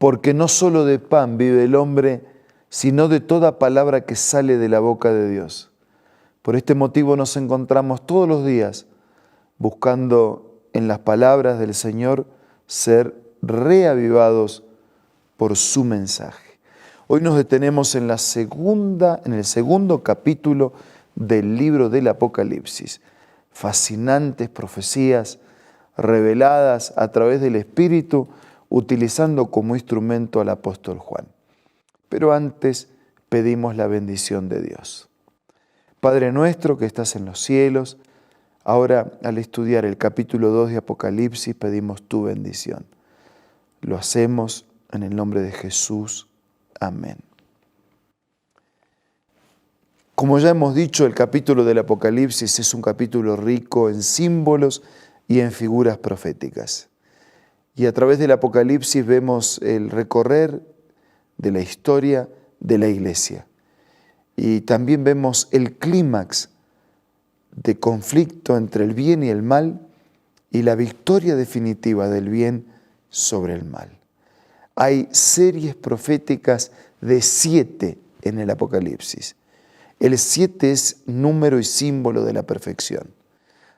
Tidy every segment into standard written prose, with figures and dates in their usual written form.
porque no solo de pan vive el hombre, sino de toda palabra que sale de la boca de Dios. Por este motivo nos encontramos todos los días buscando en las palabras del Señor ser reavivados por su mensaje. Hoy nos detenemos en el segundo capítulo del libro del Apocalipsis. Fascinantes profecías reveladas a través del Espíritu, utilizando como instrumento al apóstol Juan. Pero antes pedimos la bendición de Dios. Padre nuestro que estás en los cielos, ahora al estudiar el capítulo 2 de Apocalipsis pedimos tu bendición. Lo hacemos en el nombre de Jesús. Amén. Como ya hemos dicho, el capítulo del Apocalipsis es un capítulo rico en símbolos y en figuras proféticas. Y a través del Apocalipsis vemos el recorrer de la historia de la iglesia. Y también vemos el clímax de conflicto entre el bien y el mal y la victoria definitiva del bien sobre el mal. Hay series proféticas de 7 en el Apocalipsis. El 7 es número y símbolo de la perfección.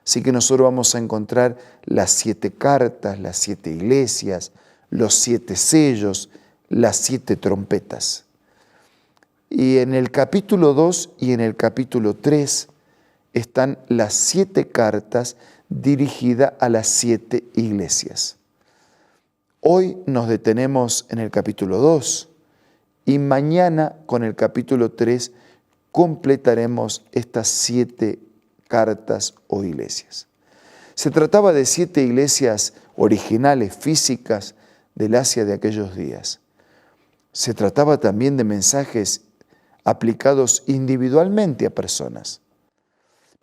Así que nosotros vamos a encontrar las 7 cartas, las 7 iglesias, los 7 sellos, las 7 trompetas. Y en el capítulo 2 y en el capítulo 3 están las 7 cartas dirigidas a las 7 iglesias. Hoy nos detenemos en el capítulo 2 y mañana con el capítulo 3 completaremos estas 7 cartas o iglesias. Se trataba de 7 iglesias originales, físicas, del Asia de aquellos días. Se trataba también de mensajes aplicados individualmente a personas.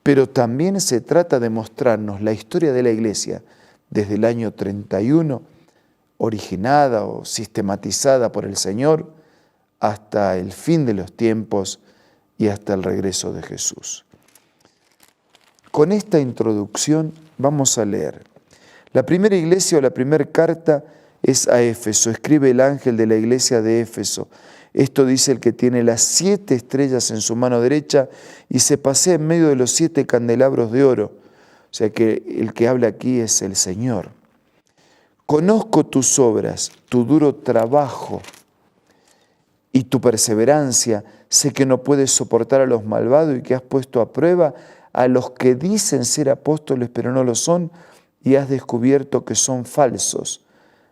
Pero también se trata de mostrarnos la historia de la iglesia desde el año 31, originada o sistematizada por el Señor, hasta el fin de los tiempos y hasta el regreso de Jesús. Con esta introducción vamos a leer. La primera iglesia o la primera carta es a Éfeso. Escribe el ángel de la iglesia de Éfeso. Esto dice el que tiene las 7 estrellas en su mano derecha y se pasea en medio de los 7 candelabros de oro. O sea que el que habla aquí es el Señor. Conozco tus obras, tu duro trabajo y tu perseverancia. Sé que no puedes soportar a los malvados y que has puesto a prueba a los que dicen ser apóstoles pero no lo son, y has descubierto que son falsos.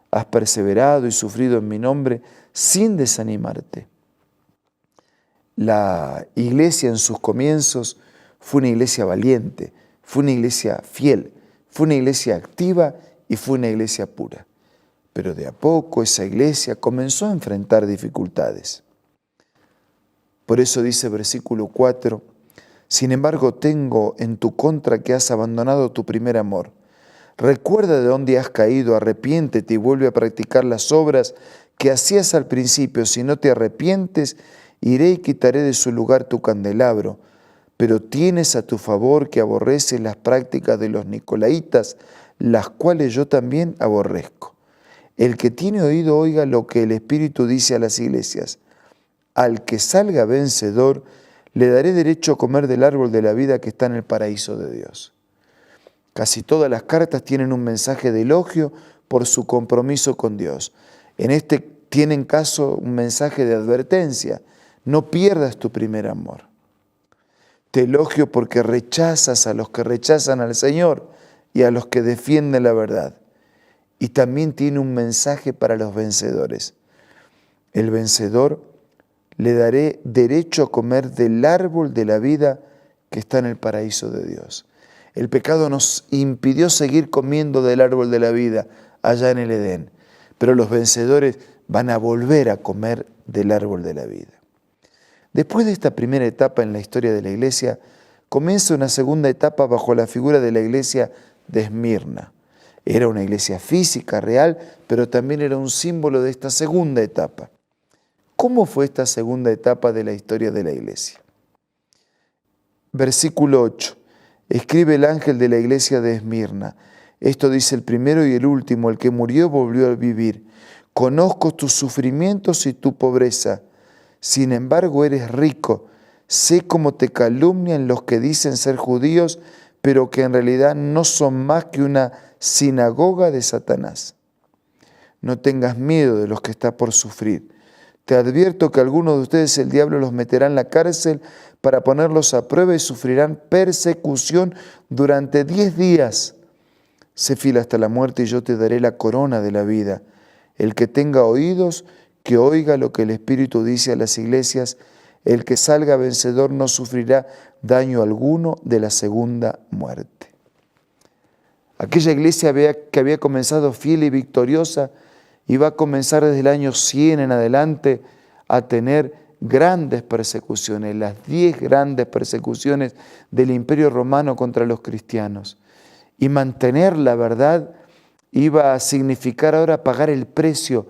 Has perseverado y sufrido en mi nombre sin desanimarte. La iglesia en sus comienzos fue una iglesia valiente, fue una iglesia fiel, fue una iglesia activa y fue una iglesia pura. Pero de a poco esa iglesia comenzó a enfrentar dificultades. Por eso dice versículo 4, sin embargo tengo en tu contra que has abandonado tu primer amor. Recuerda de dónde has caído, arrepiéntete y vuelve a practicar las obras que hacías al principio. Si no te arrepientes, iré y quitaré de su lugar tu candelabro. Pero tienes a tu favor que aborreces las prácticas de los nicolaitas, las cuales yo también aborrezco. El que tiene oído oiga lo que el Espíritu dice a las iglesias. Al que salga vencedor, le daré derecho a comer del árbol de la vida que está en el paraíso de Dios. Casi todas las cartas tienen un mensaje de elogio por su compromiso con Dios. En este tienen caso un mensaje de advertencia. No pierdas tu primer amor. Te elogio porque rechazas a los que rechazan al Señor y a los que defienden la verdad. Y también tiene un mensaje para los vencedores. El vencedor le daré derecho a comer del árbol de la vida que está en el paraíso de Dios. El pecado nos impidió seguir comiendo del árbol de la vida allá en el Edén, pero los vencedores van a volver a comer del árbol de la vida. Después de esta primera etapa en la historia de la iglesia, comienza una segunda etapa bajo la figura de la iglesia de Esmirna. Era una iglesia física, real, pero también era un símbolo de esta segunda etapa. ¿Cómo fue esta segunda etapa de la historia de la iglesia? Versículo 8. Escribe el ángel de la iglesia de Esmirna. Esto dice el primero y el último, el que murió volvió a vivir. Conozco tus sufrimientos y tu pobreza. Sin embargo, eres rico. Sé cómo te calumnian los que dicen ser judíos, pero que en realidad no son más que una sinagoga de Satanás. No tengas miedo de los que está por sufrir. Te advierto que algunos de ustedes el diablo los meterá en la cárcel para ponerlos a prueba y sufrirán persecución durante 10 días. Sé fiel hasta la muerte y yo te daré la corona de la vida. El que tenga oídos, que oiga lo que el Espíritu dice a las iglesias. El que salga vencedor no sufrirá daño alguno de la segunda muerte. Aquella iglesia que había comenzado fiel y victoriosa iba a comenzar desde el año 100 en adelante a tener grandes persecuciones, las 10 grandes persecuciones del Imperio Romano contra los cristianos. Y mantener la verdad iba a significar ahora pagar el precio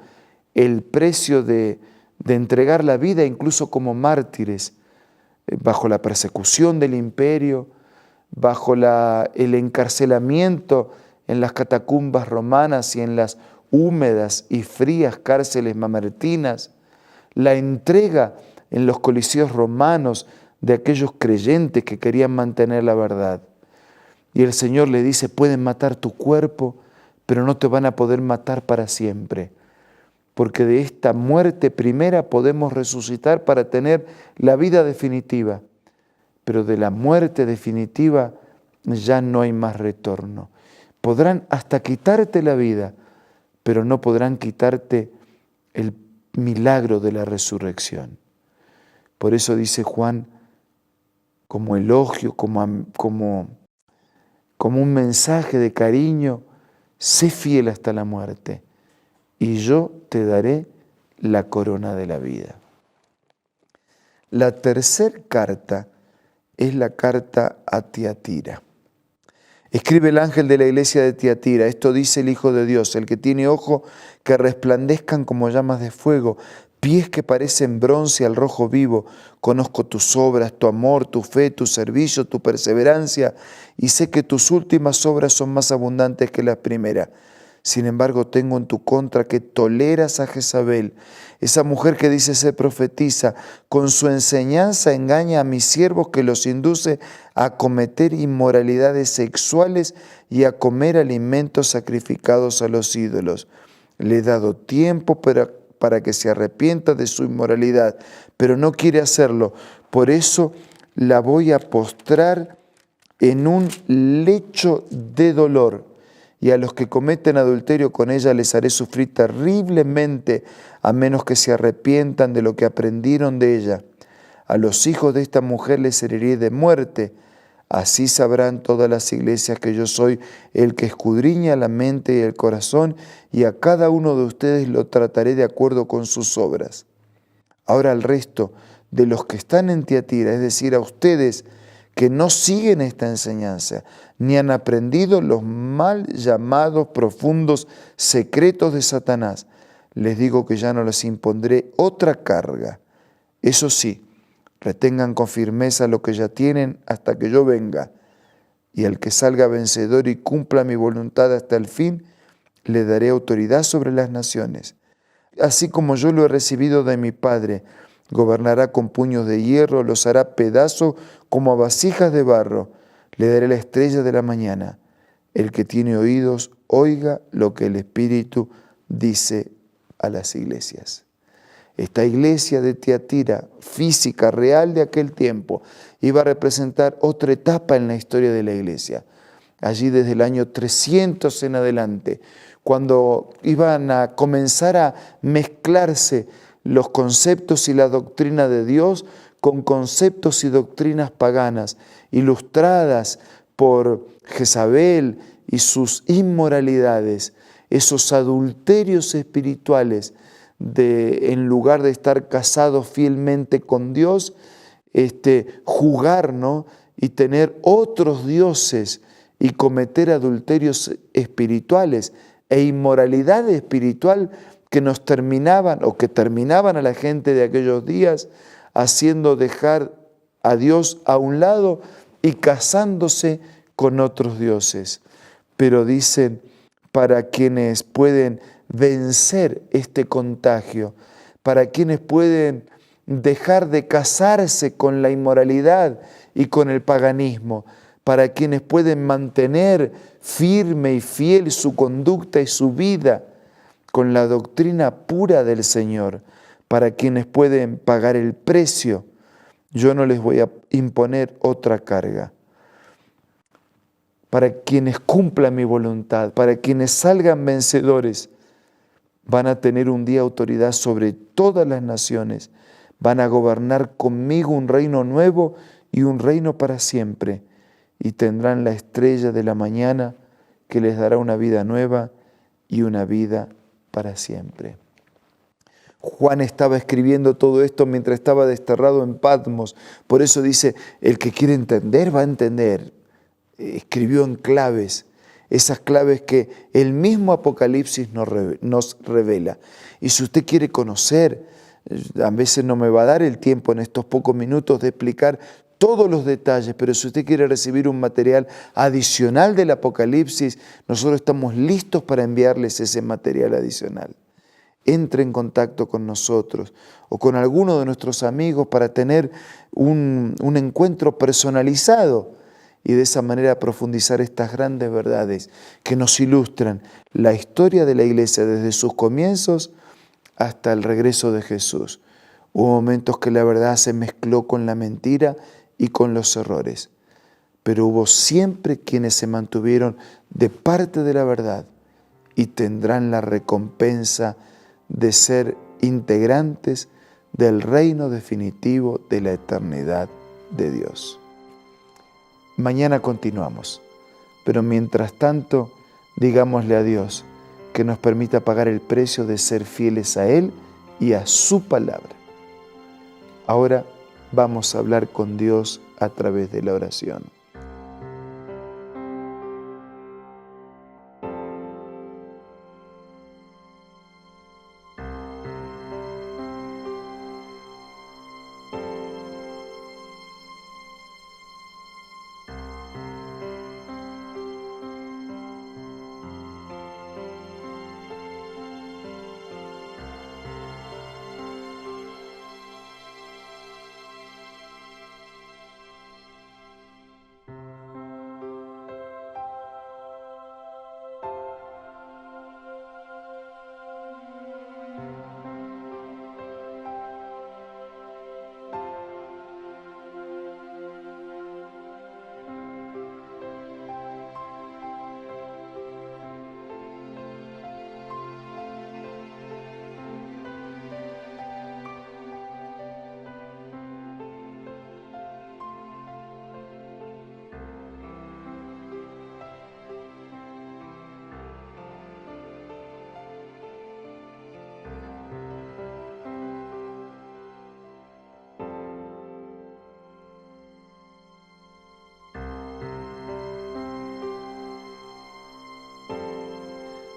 de entregar la vida incluso como mártires, bajo la persecución del imperio, bajo el encarcelamiento en las catacumbas romanas y en las húmedas y frías cárceles mamertinas, la entrega en los coliseos romanos de aquellos creyentes que querían mantener la verdad. Y el Señor le dice, pueden matar tu cuerpo, pero no te van a poder matar para siempre, porque de esta muerte primera podemos resucitar para tener la vida definitiva, pero de la muerte definitiva ya no hay más retorno. Podrán hasta quitarte la vida, pero no podrán quitarte el milagro de la resurrección. Por eso dice Juan, como elogio, como un mensaje de cariño, sé fiel hasta la muerte y yo te daré la corona de la vida. La tercera carta es la carta a Tiatira. Escribe el ángel de la iglesia de Tiatira, esto dice el Hijo de Dios, el que tiene ojos que resplandezcan como llamas de fuego, pies que parecen bronce al rojo vivo. Conozco tus obras, tu amor, tu fe, tu servicio, tu perseverancia, y sé que tus últimas obras son más abundantes que las primeras. Sin embargo, tengo en tu contra que toleras a Jezabel, esa mujer que dice ser profetisa. Con su enseñanza engaña a mis siervos, que los induce a cometer inmoralidades sexuales y a comer alimentos sacrificados a los ídolos. Le he dado tiempo para que se arrepienta de su inmoralidad, pero no quiere hacerlo. Por eso la voy a postrar en un lecho de dolor, y a los que cometen adulterio con ella les haré sufrir terriblemente, a menos que se arrepientan de lo que aprendieron de ella. A los hijos de esta mujer les heriré de muerte. Así sabrán todas las iglesias que yo soy el que escudriña la mente y el corazón, y a cada uno de ustedes lo trataré de acuerdo con sus obras. Ahora al resto de los que están en Tiatira, es decir, a ustedes que no siguen esta enseñanza, ni han aprendido los mal llamados profundos secretos de Satanás, les digo que ya no les impondré otra carga. Eso sí, retengan con firmeza lo que ya tienen hasta que yo venga, y al que salga vencedor y cumpla mi voluntad hasta el fin, le daré autoridad sobre las naciones. Así como yo lo he recibido de mi Padre, gobernará con puños de hierro, los hará pedazos como a vasijas de barro. Le daré la estrella de la mañana. El que tiene oídos, oiga lo que el Espíritu dice a las iglesias. Esta iglesia de Tiatira, física, real de aquel tiempo, iba a representar otra etapa en la historia de la iglesia. Allí desde el año 300 en adelante, cuando iban a comenzar a mezclarse los conceptos y la doctrina de Dios con conceptos y doctrinas paganas, ilustradas por Jezabel y sus inmoralidades, esos adulterios espirituales en lugar de estar casados fielmente con Dios, jugar, ¿no? Y tener otros dioses y cometer adulterios espirituales e inmoralidad espiritual que nos terminaban o que terminaban a la gente de aquellos días haciendo dejar a Dios a un lado y casándose con otros dioses. Pero dicen, para quienes pueden vencer este contagio, para quienes pueden dejar de casarse con la inmoralidad y con el paganismo, para quienes pueden mantener firme y fiel su conducta y su vida con la doctrina pura del Señor, para quienes pueden pagar el precio. Yo no les voy a imponer otra carga. Para quienes cumplan mi voluntad, para quienes salgan vencedores, van a tener un día autoridad sobre todas las naciones, van a gobernar conmigo un reino nuevo y un reino para siempre, y tendrán la estrella de la mañana que les dará una vida nueva y una vida para siempre. Juan estaba escribiendo todo esto mientras estaba desterrado en Patmos. Por eso dice, el que quiere entender va a entender. Escribió en claves, esas claves que el mismo Apocalipsis nos revela. Y si usted quiere conocer, a veces no me va a dar el tiempo en estos pocos minutos de explicar todos los detalles, pero si usted quiere recibir un material adicional del Apocalipsis, nosotros estamos listos para enviarles ese material adicional. Entre en contacto con nosotros o con alguno de nuestros amigos para tener un encuentro personalizado y de esa manera profundizar estas grandes verdades que nos ilustran la historia de la Iglesia desde sus comienzos hasta el regreso de Jesús. Hubo momentos que la verdad se mezcló con la mentira y con los errores, pero hubo siempre quienes se mantuvieron de parte de la verdad y tendrán la recompensa de ser integrantes del reino definitivo de la eternidad de Dios. Mañana continuamos, pero mientras tanto, digámosle a Dios que nos permita pagar el precio de ser fieles a Él y a su palabra. Ahora vamos a hablar con Dios a través de la oración.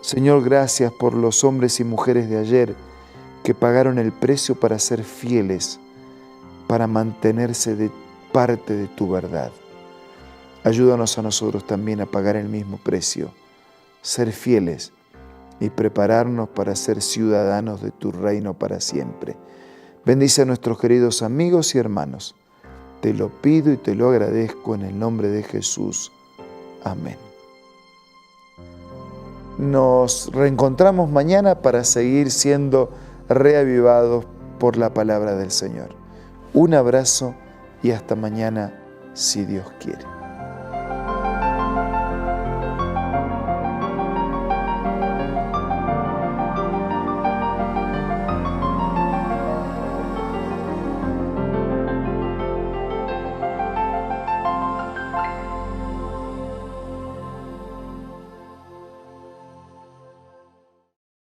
Señor, gracias por los hombres y mujeres de ayer que pagaron el precio para ser fieles, para mantenerse de parte de tu verdad. Ayúdanos a nosotros también a pagar el mismo precio, ser fieles y prepararnos para ser ciudadanos de tu reino para siempre. Bendice a nuestros queridos amigos y hermanos. Te lo pido y te lo agradezco en el nombre de Jesús. Amén. Nos reencontramos mañana para seguir siendo reavivados por la palabra del Señor. Un abrazo y hasta mañana, si Dios quiere.